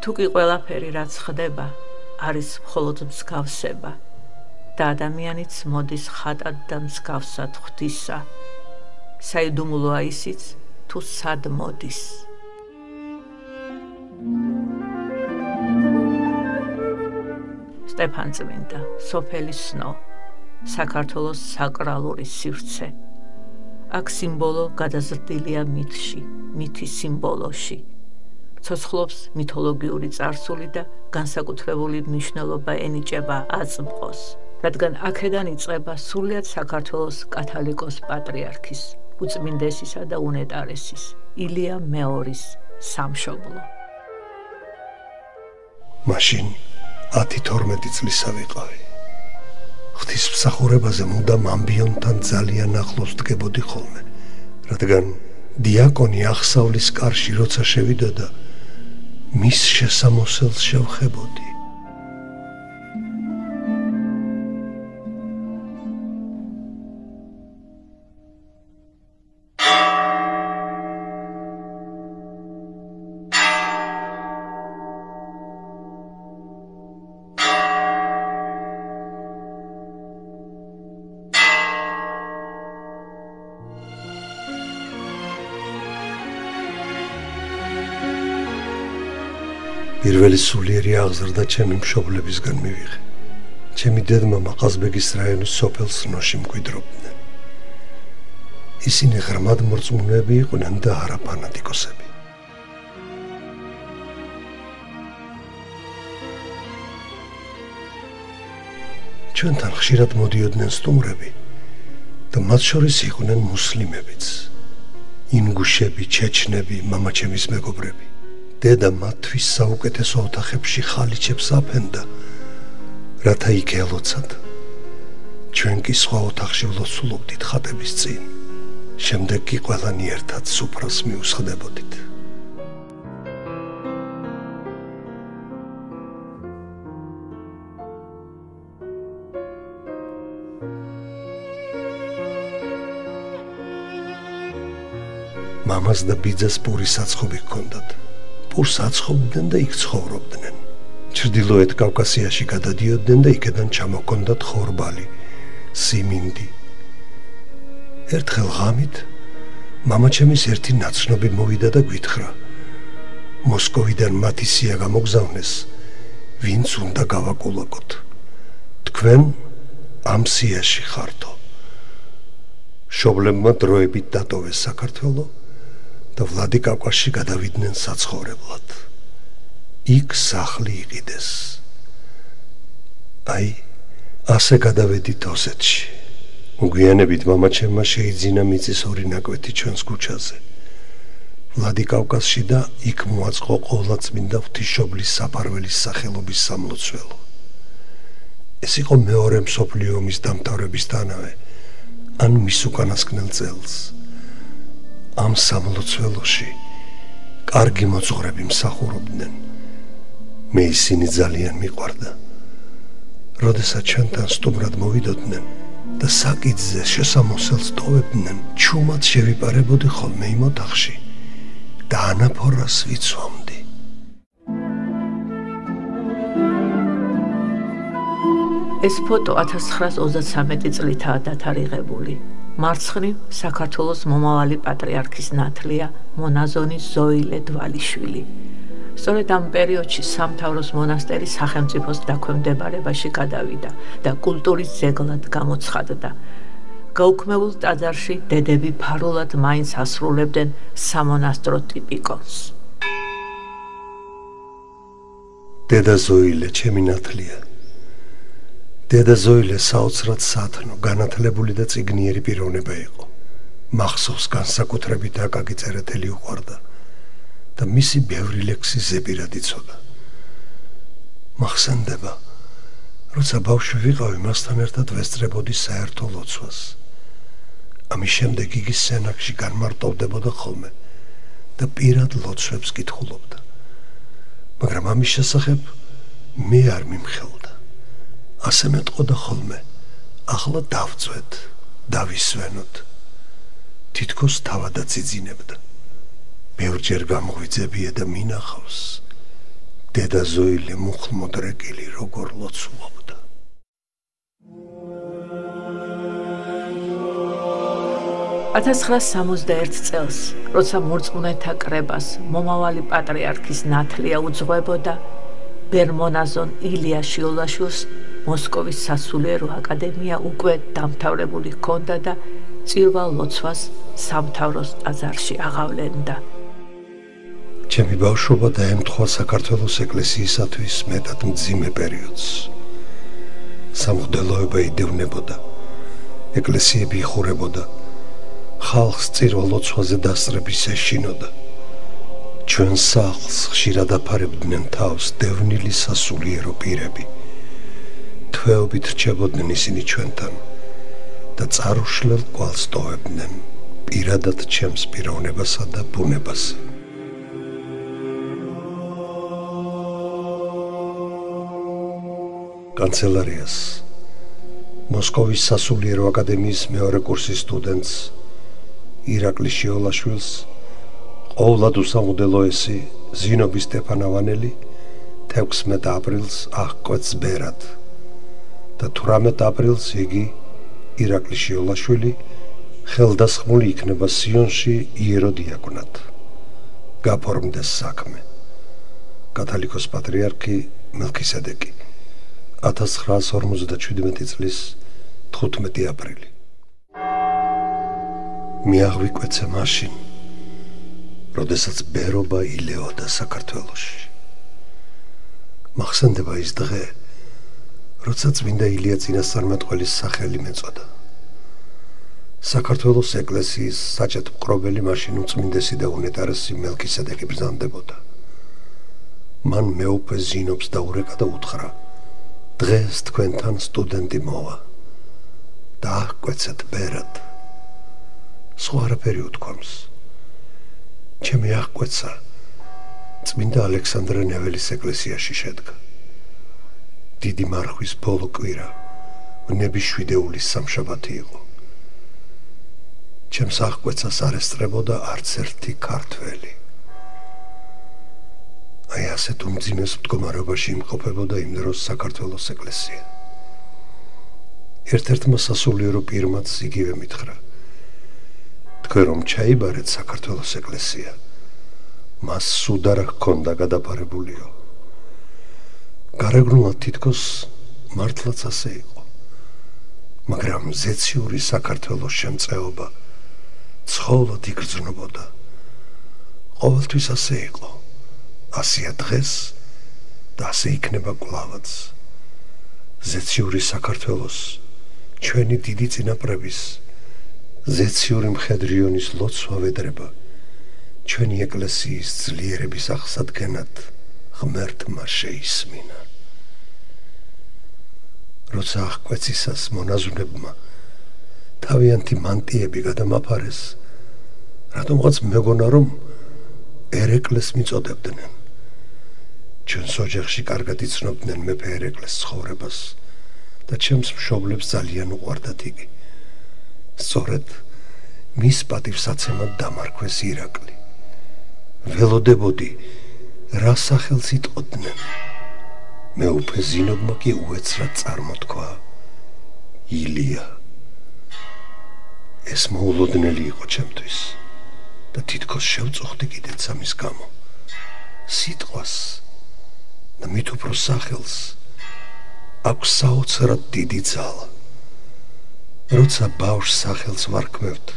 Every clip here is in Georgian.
თუ კი ყველაფერი რაც ხდება არის მხოლოდ მსგავსება და ადამიანიც მოდის ხატად და მსგავსად ღვთისა, საიდუმლოა ისიც თუ სად მოდის. სტეფანწმინდა, სოფელი სნო, საქართველოს საკრალური სივრცე. აქ სიმბოლო გადაზრდილია მითში, მითი სიმბოლოში. ცოცხლობს მითოლოგიური წარსული და განსაკუთრებული მნიშვნელობა ენიჭება აწმყოს, რადგან აქედან იწყება სრულიად საქართველოს კათალიკოს პატრიარქის, უწმინდესისა და უნეტარესის, ილია მეორის სამშობლო. მაშინ 10-12 წლისა ვიყავი. ღვთისმსახურებაზე მუდამ ამბიონთან ძალიან ახლოს დგებოდი ხოლმე, რადგან დიაკონი აღსავლის კარში როცა შევიდოდა, მის შესამოსელს შევხებოდი. პირველი სულიერი აღზრდა ჩემი მშობლებისგან მივიღე. ჩემი დედმამა ყაზბეგის რაიონის სოფელ სნოში მკვიდრობდნენ. ისინი ღრმად მორწმუნეები იყვნენ და არა ფანატიკოსები. ჩვენთან ხშირად მოდიოდნენ სტუმრები და მათ შორის იყვნენ მუსლიმებიც, ინგუშები, ჩეჩნები, მამაჩემის მეგობრები. დედა მათთვის საუკეთესო ოთახებში ხალიჩებს აფენდა, რათა იქ ელოცათ. ჩვენ კი სხვა ოთახში ვლოცულობდით ხატების წინ. შემდეგ კი ყველანი ერთად სუფრას მიუსხდებოდით. მამას და ბიძას პურის საცხობი ჰქონდათ. პურს აცხობდნენ და იქ ცხოვრობდნენ. ჩრდილოეთ კავკასიაში გადადიოდნენ და იქედან ჩამოჰქონდათ ხორბალი, სიმინდი. ერთხელ ღამით მამაჩემის ერთი ნაცნობი მოვიდა და გვითხრა: მოსკოვიდან მათი სია გამოგზავნეს, ვინც უნდა გავაკულაკოთ. თქვენ ამ სიაში ხართო. მშობლებმა დროებით დატოვეს საქართველო და ვლადიკავკაზში გადავიდნენ საცხოვრებლად. იქ სახლი იყიდეს. აი, ასე გადავედით ოსეთში. მოგვიანებით მამაჩემმა შეიძინა მიწის ორი ნაკვეთი ჩვენს ქუჩაზე. ვლადიკავკაზში და იქ მოაწყო ყოვლადწმინდა ღვთისმშობლის საფარველის სახელობის სამლოცველო. ეს იყო მეორე მსოფლიო ომის დამთავრებისთანავე, ან მის უკანასკნელ წელს. ამ სამლოცველოში კარგი მოძღვრები მსახურობდნენ. მე ისინი ძალიან მიყვარდა. როდესაც ჩვენთან სტუმრად მოვიდოდნენ და საკითხზე შესამოსელს ტოვებდნენ, ჩუმად შევიპარებოდი ხოლმე იმ ოთახში და ანაფორას ვიცვამდი. ეს ფოტო 1933 წლითაა დათარიღებული. მარცხნივ საქართველოს მომავალი პატრიარქის ნათლია მონაზონი ზოილე დვალიშვილი. სწორედ ამ პერიოდში სამთავროს მონასტერი სახელმწიფოს დაქვემდებარებაში გადავიდა და კულტურის ძეგლად გამოცხადდა. გაუქმებულ ტაძარში დედები ფარულად მაინც ასრულებდნენ სამონასტრო ტიპიკონს. დედა ზოილე ჩემი ნათლია. დედა ზოილე საოცრად სათნო, განათლებული და წიგნიერი პიროვნება იყო. მახსოვს განსაკუთრებით აკაკი წერეთელი უყვარდა და მისი ბევრი ლექსი ზეპირად იცოდა. მახსენდება, როცა ბავშვი ვიყავი, მასთან ერთად ვესწრებოდი საერთო ლოცვას. ამის შემდეგ იგი სენაკში განმარტოვდებოდა ხოლმე და პირად ლოცვებს კითხულობდა. მაგრამ ამის შესახებ მე არ მიმხელდა. ასე მეტყოდა ხოლმე, ახლა დავწვეთ, დავისვენოთ. თითქოს თავადაც იძინებდა. ბევრჯერ გამოღვიძებია და მინახავს. დედა ზოილე მუხლმოდრეკილი როგორ ლოცულობდა. წელს, როცა მორწმუნეთა კრებას მომავალი პატრიარქის ნათლია უძღვებოდა, ბერმონაზონ ილია შიოლაშვილს მოსკოვის სასულიერო აკადემია უკვე დამთავრებული ჰქონდა და წირვალ ლოცვას სამთავროს ტაძარში აღავლენდა. ჩემი ბავშვობა დაემთხვა საქართველოს ეკლესიისათვის მეტად მძიმე პერიოდს. სამღვდელოება იდევნებოდა, ეკლესიები იხურებოდა, ხალხს წირვალ ლოცვაზე დასწრების ეშინოდა. ჩვენ სახლს ხშირად აფარებდნენ თავს დევნილი სასულიერო პირები. თვეობით რჩებოდნენ ისინი ჩვენთან და წარუშლელ კვალს ტოვებდნენ პირადად ჩემს პიროვნებასა და ბუნებას. კანცელარიას, მოსკოვის სასულიერო აკადემიის მეორე კურსის სტუდენტს ირაკლი შიოლაშვილს, ყოვლად უსამუდელო ესი ზინობი სტეფანავანელი 16 აპრილს აღკვეთს ბერად და 18 აპრილს იგი, ირაკლი შიოლაშვილი, ხელდასხმული იქნება სიონში იეროდიაკვნად. გაფორმდეს საქმე. კათალიკოს პატრიარქი მელქისედეკი, 1957 წლის 15 აპრილი. მიაღვიკვეცე მაშინ, როდესაც ბერობა ილეოდა საქართველოში. მახსენდება ის დღე, როცა წმინდა ილია წინასწარმეტყველის სახელი მეწოდა. საქართველოს ეკლესიის საჭეთმყრობელი მაშინ უწმინდესი და უნეტარესი მელქისედეკი ბრძანდებოდა. მან მეუფე ზინობს დაურეკა და უთხრა: დღეს თქვენთან სტუდენტი მოვა და აღკვეცეთ ბერად. სხვა არაფერი უთქვამს. ჩემი აღკვეცა წმინდა ალექსანდრე ნეველის ეკლესიაში შედგა. დიდი მარხვის ბოლო კვირა, ნებიშვიდეულის სამშაბათი იყო. ჩემს აღკვეცას არ ესწრებოდა არც ერთი ქართველი. აი ასეთ უმძიმეს მდგომარეობაში იმყოფებოდა იმ დროს საქართველოს ეკლესია. ერთ-ერთმა სასულიერო პირმაც იგივე მითხრა: თქვენ რომ ჩაიბარეთ საქართველოს ეკლესია, მას სუდ არ ჰქონდა გადაფარებულიო. გარეგნულად თითქოს მართლაც ასე იყო, მაგრამ ზეციური საქართველოს შემწეობა ცხოვლად იგრძნობოდა. ყოველთვის ასე იყო, ასეა დღეს და ასე იქნება კვლავაც. ზეციური საქართველოს, ჩვენი დიდი წინაპრების ზეციური მხედრიონის ლოცვა ვედრება ჩვენი ეკლესიის ძლიერების აღსადგენად ღმერთმა შეისმინა. როცა აღკვეცისას მონაზვნებმა თავიანთი მანტიები გადამაფარეს, რატომღაც მეგონა რომ ერეკლეს მიწოდებდნენ. ჩვენს ოჯახში კარგად იცნობდნენ მეფე ერეკლეს ცხოვრებას და ჩემს მშობლებს ძალიან უყვარდათ იგი. სწორედ მის პატივსაცემად დამარქვეს ირაკლი. ველოდებოდი, რა სახელს იტყოდნენ. მეუფე ზინობმა კი უეცრად წარმოთქვა: ილია. ეს მოულოდნელი იყო ჩემთვის და თითქოს შევწუხდი კიდეც ამის გამო. სიტყვას და მით უფრო სახელს აქვს საოცრად დიდი ძალა. როცა ბავშვს სახელს ვარქმევთ,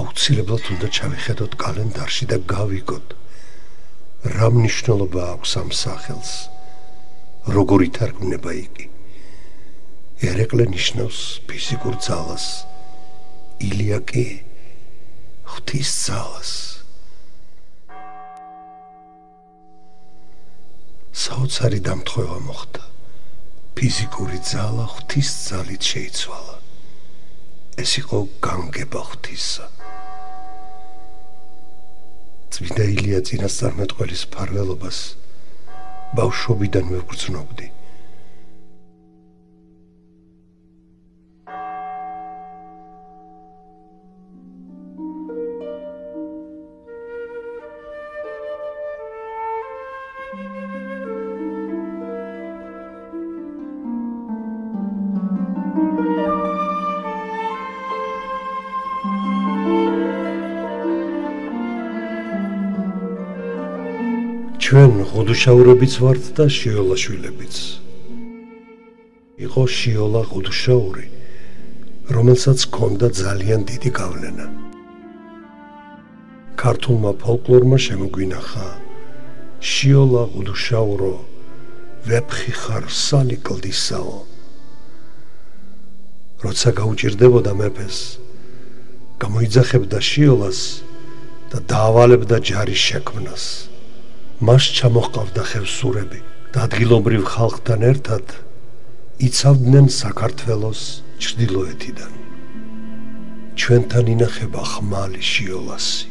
აუცილებლად უნდა ჩავიხედოთ კალენდარში და გავიგოთ, რა მნიშვნელობა აქვს ამ სახელს, როგორ ითარგმნება იგი. ერეკლე ნიშნავს ფიზიკურ ძალას, ილია კი ღვთის ძალას. საოცარი დამთხოვა მოხდა. ფიზიკური ძალა ღვთის ძალით შეიცვალა. ეს იყო განგება ღვთისა. წმინდა ილია წინასწარმეტყველის მფარველობას ბავშვობიდან ვეგრძნობდი. ჩვენ ღუდუშაურებიც ვართ და შიოლაშვილებიც. იყო შიოლა ღუდუშაური, რომელსაც ჰქონდა ძალიან დიდი გავლენა. ქართულმა ფოლკლორმა შემოგვინახა შიოლა ღუდუშაურო ვეფხი ხარ სალი კლდისაო. როცა გაუჭირდებოდა მეფეს, გამოიძახებდა შიოლას და დაავალებდა ჯარის შექმნას. მას ჩამოჰყავდა ხევსურები და ადგილობრივ ხალხთან ერთად იცავდნენ საქართველოს ჩრდილოეთიდან. ჩვენთან ინახება ხმალი შიოლასი.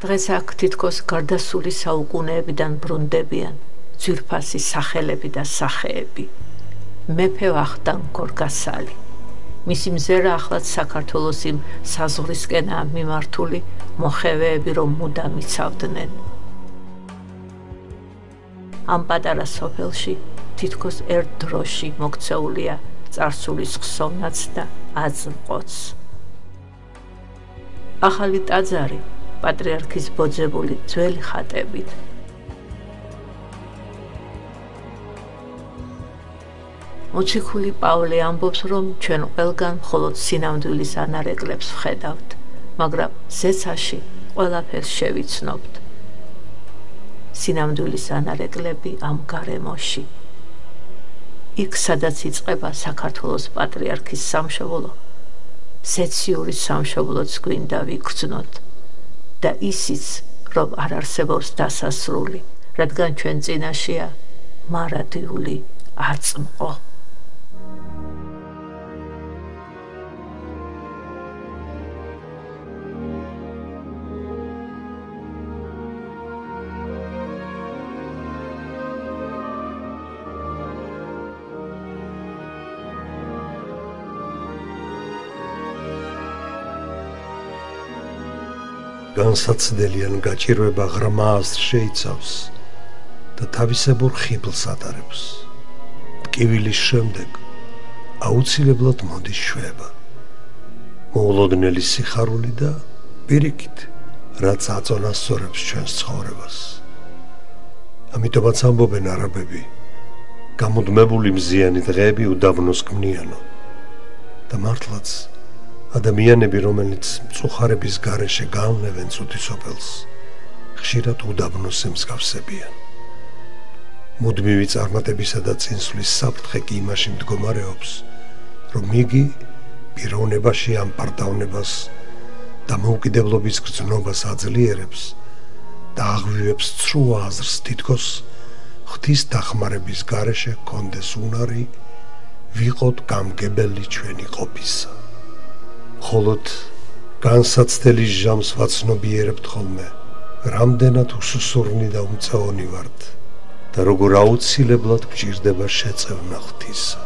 დღეს აქ თითქოს გარდასული საუკუნეებიდან ბრუნდებიან ძვირფასი სახელები და სახეები. მეფე ვახტანგ გორგასალი. მისი მზერა ახლაც საქართველოს იმ საზღვრისკენაა მიმართული, მოხევეები რომ მუდამ იცავდნენ. ამ პატარა სოფელში თითქოს ერთ დროში მოქცეულია წარსულის ხსოვნაც და აზმყოც. ახალი ტაძარი პატრიარქის ბოძებული ძველი ხატებით. მოციქული პავლე ამბობს, რომ ჩვენ ყველგან მხოლოდ სინამდვილის ანარეკლებს ვხედავთ, მაგრამ ზეცაში ყველაფერს შევიცნობთ. სინამდვილის ანარეკლები ამ გარემოში. იქ, სადაც იწყება საქართველოს პატრიარქის სამშობლო, ზეციური სამშობლოც გვინდა ვიგრძნოთ და ისიც, რომ არ არსებობს დასასრული, რადგან ჩვენ წინაშეა მარადიული აწმყო. განსაცდელიან გაჭირვება ღრმა აზრს შეიცავს და თავისებურ ხიბლს ატარებს. ტკივილის შემდეგ აუცილებლად მოდის შვება. მოულოდნელი სიხარული და პირიქით, რაც აწონასწორებს ჩვენს ცხოვრებას. ამიტომაც ამბობენ არაბები, გამუდმებული მზიანი დღეები უდაბნოს ქმნიანო და მართლაც ადამიანები, რომელიც მწუხარების გარეშე გაავლევენ წუთისოფელს, ხშირად უდაბნოს ემსგავსებიან. მუდმივი წარმატებისა და წინსვლის საფრთხე კი იმაში მდგომარეობს, რომ იგი პიროვნებაში ამ პარტავნებას და მოუკიდებლობის გრძნობას აძლიერებს და აღვივებს ცრუ აზრს, თითქოს ღვთის დახმარების გარეშე ჰქონდეს უნარი ვიყოთ გამგებელი ჩვენი ყოფისა. მხოლოდ განსაცდელის ჟამს ვაცნობიერებთ ხოლმე, რამდენად უსუსურნი და უმწაონი ვართ და როგორ აუცილებლად გვჭირდება შეწევნა ღვთისა.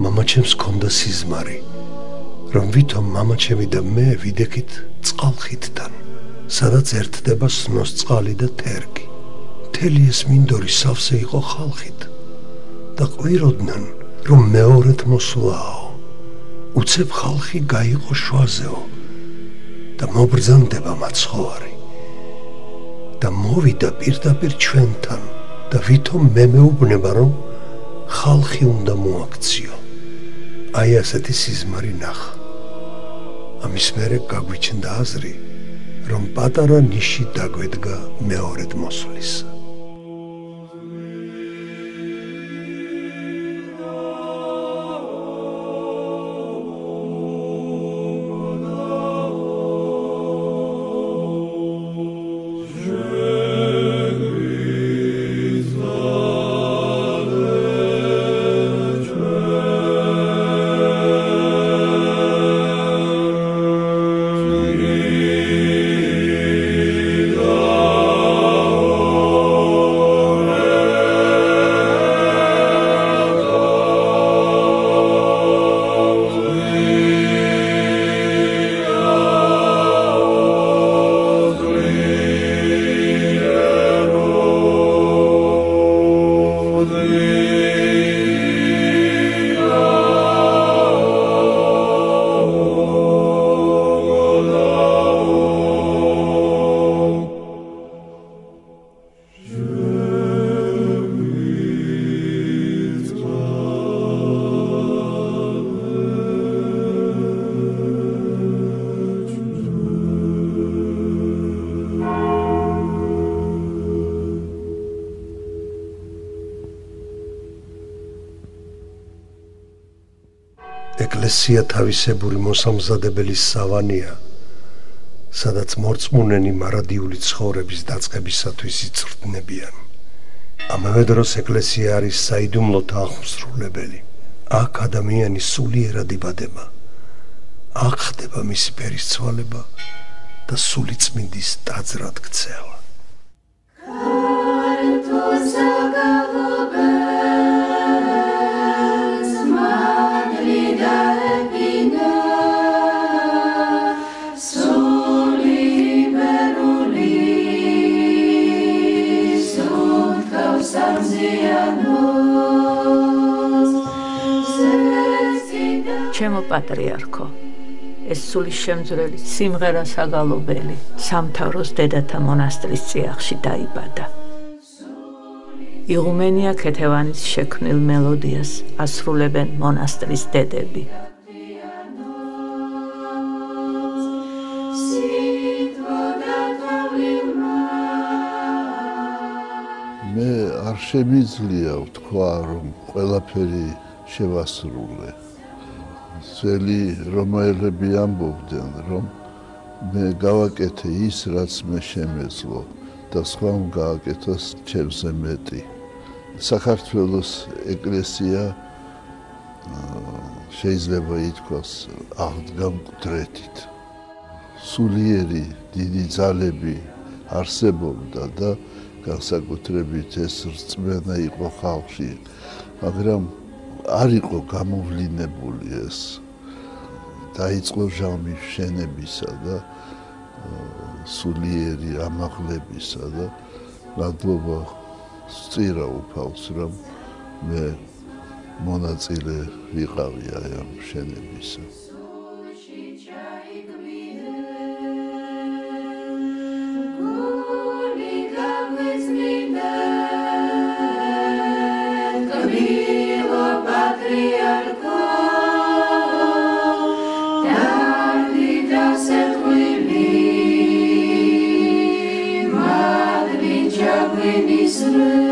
მამაჩემს ჰქონდა სიზმარი, რომ ვითომ მამაჩემი და მე ვიდექით წყალხიდთან, სადაც ერთდება სნოს წყალი და თერგი. მთელი ეს მინდორი სავსე იყო ხალხით და ყვიროდნენ, რომ მეორედ მოსვლაო. უცებ ხალხი გაიყო შვაზეო და და მობრძანდება მაცხოვარი და მოვიდა პირდაპირ ჩვენთან და ვითომ მე მეუბნება რომ ხალხი უნდა მოაქციო. აი ასეთი სიზმარი ნახა. ამის მერე გაგვიჩნდა აზრი რომ პატარა ნიში დაგვედგა მეორედ მოსვლის. ეკლესია თავისებური მოსამზადებელის სავანია, სადაც მორწმუნენი მარადიული ცხოვრების დაწყებისათვის იწვრთნებიან. ამავე დროს ეკლესია არის საიდუმლოთა აღმსრულებელი. აქ ადამიანი სულიერად იბადება. აქ ხდება მისი ფერისცვალება და სულიწმინდის ტაძრად ქცევა. ჩემო პატრიარქო, ეს სულის შემძვრელი სიმღერა საგალობელი სამთავროს დედათა მონასტრის წიაღში დაიბადა. იღუმენია ქეთევანის შექმნილ მელოდიას ასრულებენ მონასტრის დედები. მე არ შემიძლია ვთქვა რომ ყველაფერი შევასრულე. ძველი რომაელები ამბობდნენ რომ მე გავაკეთე ის რაც მე შემეძლო და სხვამ გააკეთოს ჩემზე მეტი. საქართველოს ეკლესია შეიძლება ითქვას აღდგა მკვდრეთით. სულიერი დიდი ძალები არსებობდა და განსაკუთრებით ეს რწმენა იყო ხალხში, მაგრამ არ იყო გამოვლინებული ეს. დაიწყო ჟამის შენებისა და სულიერი ამაღლებისა და მადლობა სწირა უფალს რომ მე მონაწილე ვიყავი აი ამ შენებისა. Israel.